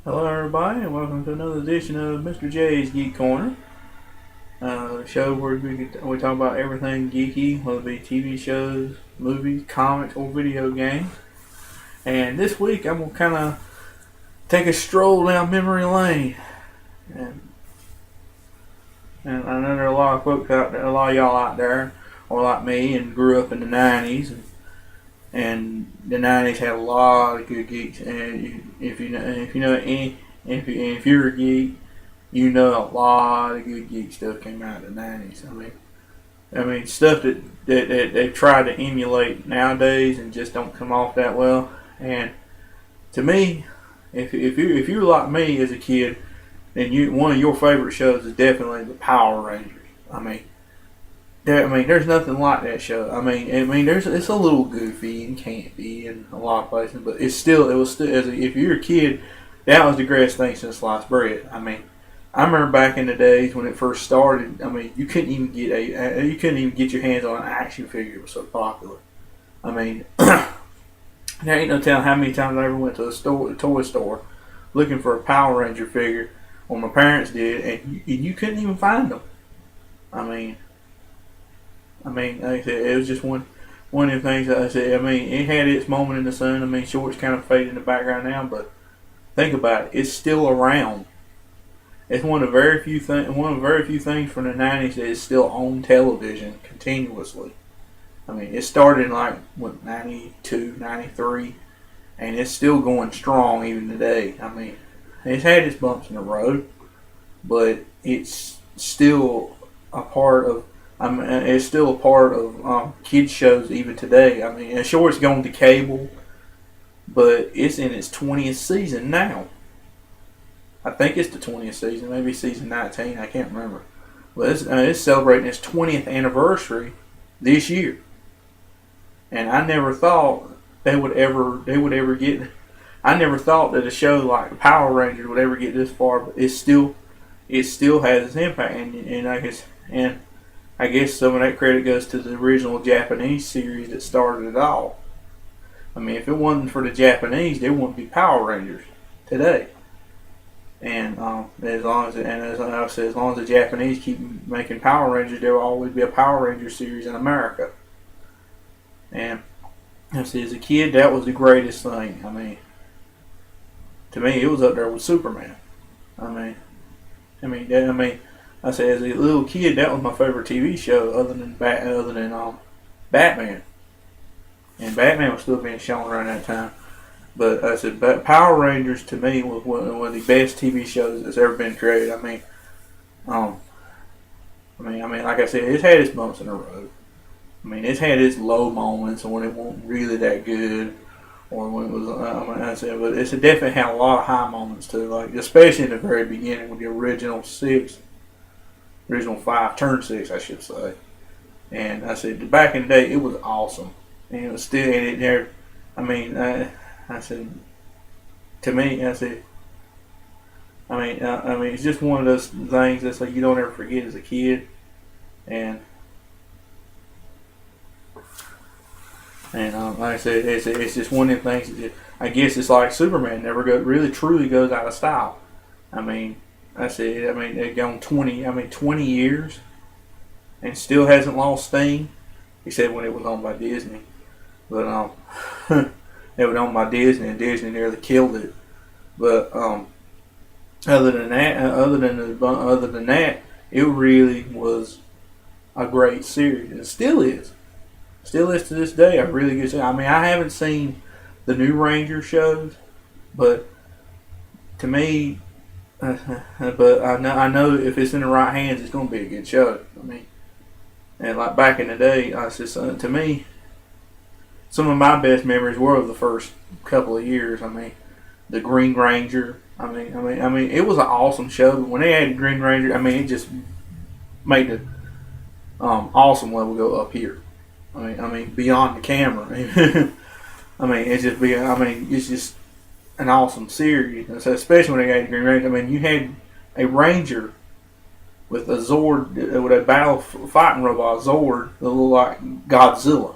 Hello, everybody, and welcome to another edition of Mr. J's Geek Corner, a show where we talk about everything geeky, whether it be TV shows, movies, comics, or video games. And this week, I'm gonna kind of take a stroll down memory lane, and I know there are a lot of folks out there, a lot of y'all out there, or like me, and grew up in the '90s, and the '90s had a lot of good geeks. And if you're a geek, you know a lot of good geek stuff came out of the '90s. I mean stuff that they try to emulate nowadays and just don't come off that well. And to me, if you were like me as a kid, then one of your favorite shows is definitely the Power Rangers. There's nothing like that show. It's a little goofy and campy in a lot of places, but it was still if you're a kid, that was the greatest thing since sliced bread. I remember back in the days when it first started. You couldn't even get your hands on an action figure. It was so popular. There ain't no telling how many times I ever went to a toy store, looking for a Power Ranger figure, or my parents did, and you couldn't even find them. Like I said, it was just one of the things that I said. It had its moment in the sun. Shorts kind of fade in the background now, but think about it, it's still around. It's one of the very few things from the '90s that is still on television continuously. It started in like '92, '93, and it's still going strong even today. It's had its bumps in the road, but it's still a part of. It's still a part of kids shows even today. And sure, it's going to cable, but it's in its 20th season now. I think it's the 20th season, maybe season 19. I can't remember. But it's celebrating its 20th anniversary this year, and I never thought they would ever get. I never thought that a show like Power Rangers would ever get this far, but it still has its impact, and I guess some of that credit goes to the original Japanese series that started it all. If it wasn't for the Japanese, there wouldn't be Power Rangers today. And as long as the Japanese keep making Power Rangers, there will always be a Power Ranger series in America. And as a kid, that was the greatest thing. To me, it was up there with Superman. I said, as a little kid, that was my favorite TV show, other than Batman. And Batman was still being shown around that time. But I said, Power Rangers to me was one of the best TV shows that's ever been created. Like I said, it's had its bumps in the road. It's had its low moments when it wasn't really that good, or when it was. But it's definitely had a lot of high moments too. Like especially in the very beginning with the original five, turn six, I should say. And I said, back in the day, it was awesome, and it was still in it there. I said, to me, it's just one of those things that's like you don't ever forget as a kid, and like I said, it's just one of the things that I guess it's like Superman never really truly goes out of style. They've gone 20 years and still hasn't lost steam, except when it was owned by Disney. But it was owned by Disney, and Disney nearly killed it. But other than that, it really was a great series, and it still is to this day a really good series. I haven't seen the new Ranger shows, but to me. But I know if it's in the right hands, it's going to be a good show. And like back in the day, to me, some of my best memories were of the first couple of years. The Green Ranger. It was an awesome show. But when they added Green Ranger, it just made the awesome level go up here. Beyond the camera. It's just an awesome series, and so especially when they got Green Ranger. You had a Ranger with a Zord, with a battle fighting robot Zord that looked like Godzilla,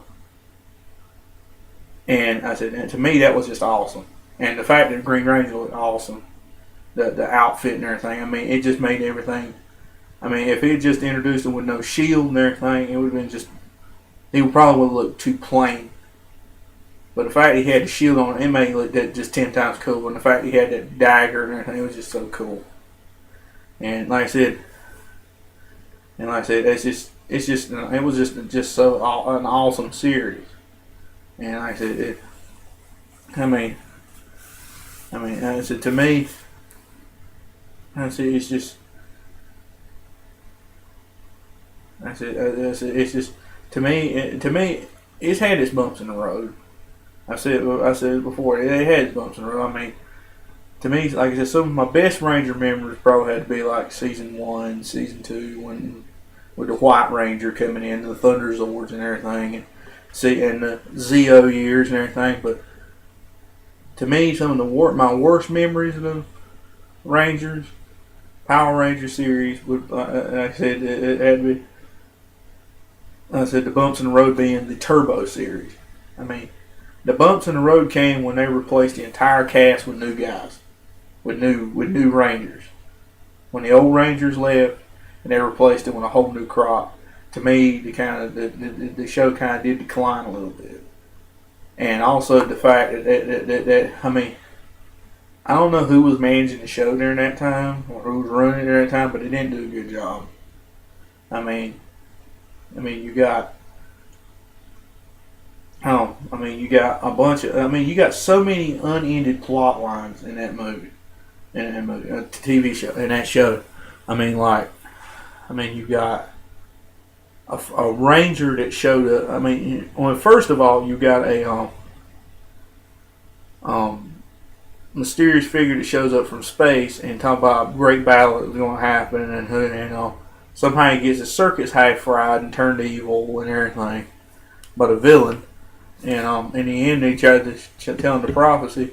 and I said, and to me that was just awesome. And the fact that Green Ranger looked awesome the outfit and everything. I mean, it just made everything. I mean, if it just introduced him with no shield and everything, it would have been just. He would probably would look too plain. But the fact he had the shield on, it made it look that just 10 times cooler. And the fact he had that dagger and everything, it was just so cool. And like I said, it was just so an awesome series. And like I said, I said to me, I said it's just. I said it's just to me it's had its bumps in the road. I said it before, it had its bumps in the road. I mean, to me, like I said, some of my best Ranger memories probably had to be like season 1, season 2, when with the White Ranger coming in, the Thunder Zords and everything, and the Zeo years and everything. But to me, some of my worst memories of the Rangers, Power Ranger series, would like I said, it had to be. I said the bumps in the road being the Turbo series. I mean, the bumps in the road came when they replaced the entire cast with new guys, with new Rangers. When the old Rangers left and they replaced it with a whole new crop. To me, the show kind of did decline a little bit, and also the fact that I mean, I don't know who was managing the show during that time or who was running it during that time, but they didn't do a good job. I mean, you got. You got a bunch of. You got so many unended plot lines in that movie, TV show, in that show. You got a Ranger that showed up. First of all, you got a mysterious figure that shows up from space and talk about a great battle that was going to happen, and somehow he gets his circuits half fried and turned evil and everything, but a villain. And in the end, they tried to tell him the prophecy.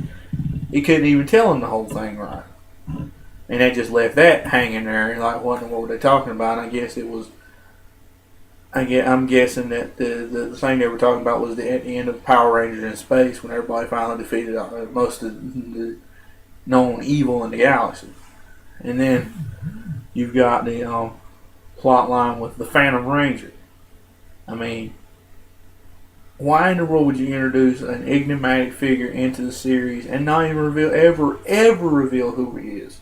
He couldn't even tell him the whole thing right, and they just left that hanging there. And like, what were they talking about? And I guess it was. I'm guessing that the thing they were talking about was at the end of Power Rangers in space, when everybody finally defeated most of the known evil in the galaxy. And then you've got the plot line with the Phantom Ranger. Why in the world would you introduce an enigmatic figure into the series and not even ever reveal who he is?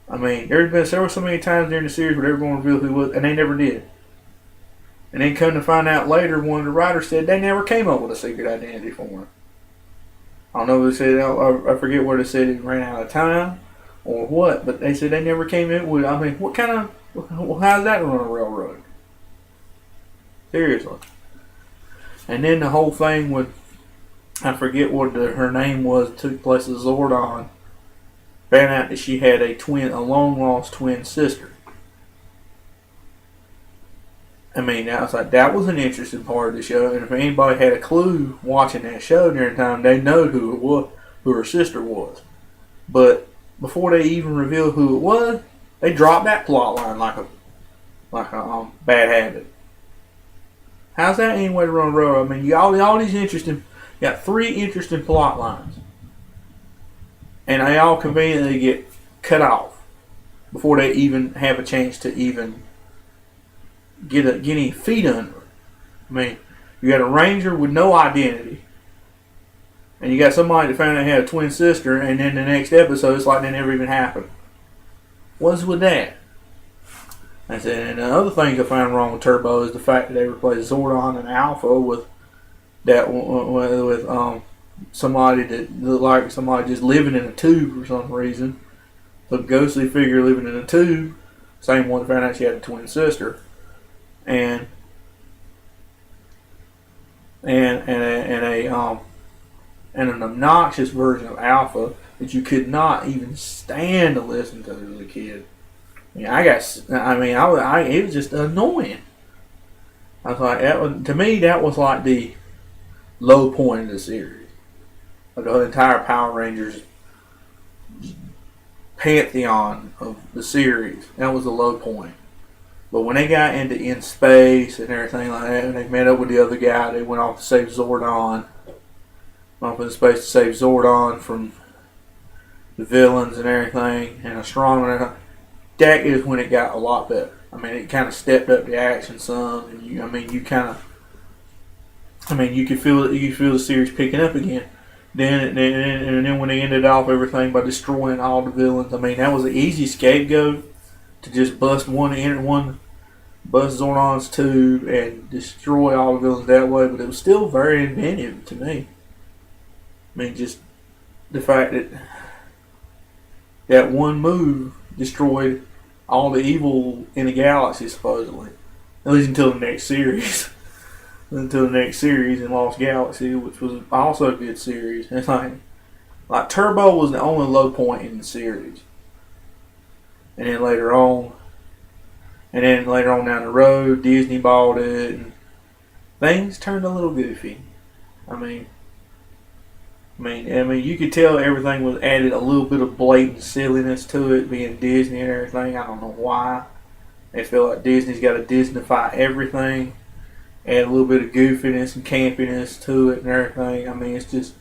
There's been so many times during the series where they were going to reveal who he was, and they never did. And then come to find out later, one of the writers said they never came up with a secret identity for him. I don't know if they said, I forget where they said it ran out of time or what, but they said they never came in with, what kind of, how's that run a railroad? Seriously. And then the whole thing with, I forget what her name was, took place with Zordon, found out that she had a long lost twin sister. That was an interesting part of the show, and if anybody had a clue watching that show during the time, they know who it was, who her sister was. But before they even revealed who it was, they dropped that plot line like a bad habit. How's that any way to run a railroad? You got all these interesting, you got 3 interesting plot lines, and they all conveniently get cut off before they even have a chance to even get any feet under it. You got a Ranger with no identity, and you got somebody that found out he had a twin sister, and then the next episode it's like that never even happened. What's with that? And the other things I found wrong with Turbo is the fact that they replaced Zordon and Alpha with somebody that looked like somebody just living in a tube for some reason. Some ghostly figure living in a tube. Same one that found out she had a twin sister. And an obnoxious version of Alpha that you could not even stand to listen to as a kid. It was just annoying. I was like, to me, that was like the low point of the series. Like the entire Power Rangers pantheon of the series, that was the low point. But when they got into in space and everything like that, and they met up with the other guy, they went off to save Zordon. Off into space to save Zordon from the villains and everything, and a strong one. That is when it got a lot better. I mean, it kind of stepped up the action some, and you could feel the series picking up again. Then when they ended off everything by destroying all the villains, I mean, that was an easy scapegoat to just bust Zordon's tube and destroy all the villains that way. But it was still very inventive to me. I mean, just the fact that one move destroyed all the evil in the galaxy, supposedly. At least until the next series. Until the next series in Lost Galaxy, which was also a good series. It's like Turbo was the only low point in the series. And then later on down the road, Disney bought it, and things turned a little goofy. I mean, you could tell everything was added a little bit of blatant silliness to it, being Disney and everything. I don't know why. They feel like Disney's got to Disneyfy everything, add a little bit of goofiness and campiness to it and everything. I mean, it's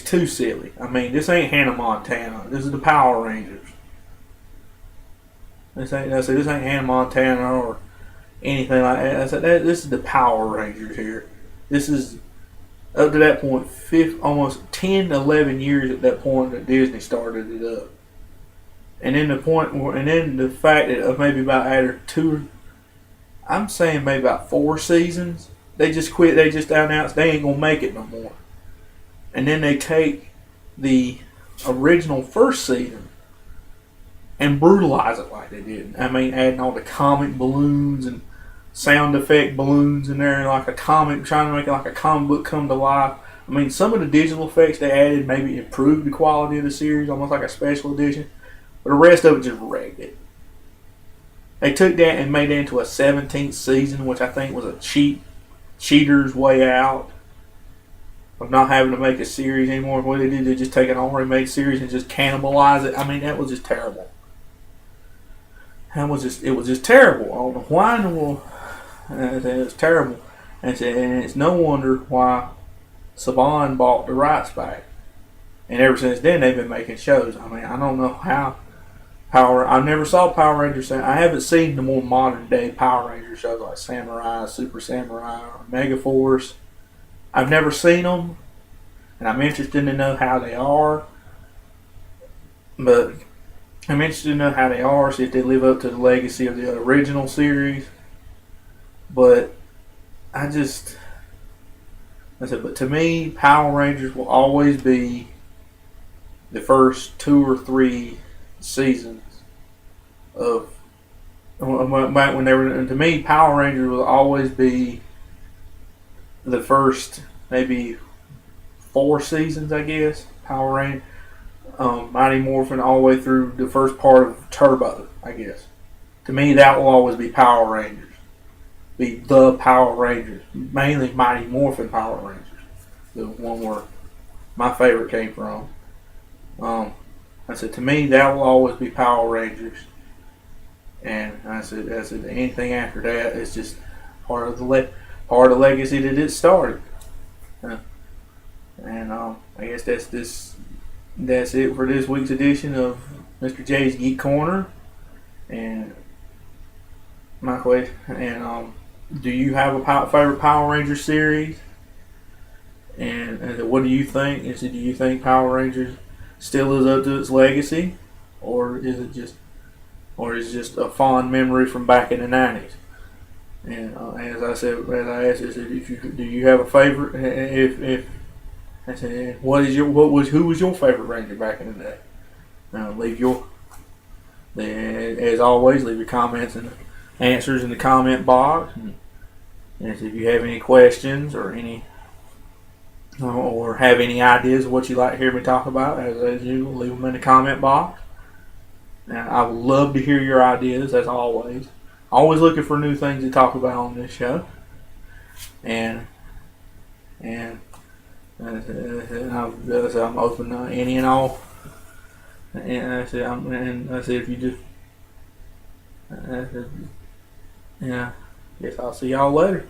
too silly. I mean, this ain't Hannah Montana. This is the Power Rangers. This ain't Hannah Montana or anything like that. This is the Power Rangers here. This is up to that point, almost 10, 11 years at that point that Disney started it up. And then the fact that maybe about after I'm saying maybe about 4 seasons, they just quit. They just announced they ain't gonna make it no more. And then they take the original first season and brutalize it like they did. I mean, adding all the comic balloons and sound effect balloons in there, like trying to make it like a comic book come to life. I mean, some of the digital effects they added maybe improved the quality of the series, almost like a special edition, but the rest of it just wrecked it. They took that and made it into a 17th season, which I think was a cheater's way out of not having to make a series anymore. What they did, they just take an already made series and just cannibalize it. I mean, that was just terrible. It was just terrible. I don't know why in the world. It was terrible. And it's no wonder why Saban bought the rights back. And ever since then, they've been making shows. I mean, I don't know how I never saw Power Rangers. I haven't seen the more modern day Power Rangers shows like Samurai, Super Samurai, or Mega Force. I've never seen them, and I'm interested to know how they are. But I'm interested to know how they are, see if they live up to the legacy of the original series. But but to me, Power Rangers will always be the first 2 or 3 seasons of back when they were. And to me, Power Rangers will always be the first maybe 4 seasons, I guess. Power Rangers, Mighty Morphin, all the way through the first part of Turbo, I guess. To me, that will always be Power Rangers. Be the Power Rangers, mainly Mighty Morphin Power Rangers, the one where my favorite came from. I said, to me, that will always be Power Rangers, and I said, anything after that is just part of the legacy that it started. And I guess that's it for this week's edition of Mr. J's Geek Corner. And my question, do you have a favorite Power Ranger series? And what do you think? Do you think Power Rangers still lives up to its legacy, or is it just a fond memory from back in the 90s? And as I asked, do you have a favorite? If I said, who was your favorite Ranger back in the day? As always, leave your comments and answers in the comment box. And if you have any questions or have any ideas of what you'd like to hear me talk about, as usual, leave them in the comment box. And I would love to hear your ideas, as always. Always looking for new things to talk about on this show. And I'm open to any and all. And I said, if you just, yeah, guess I'll see y'all later.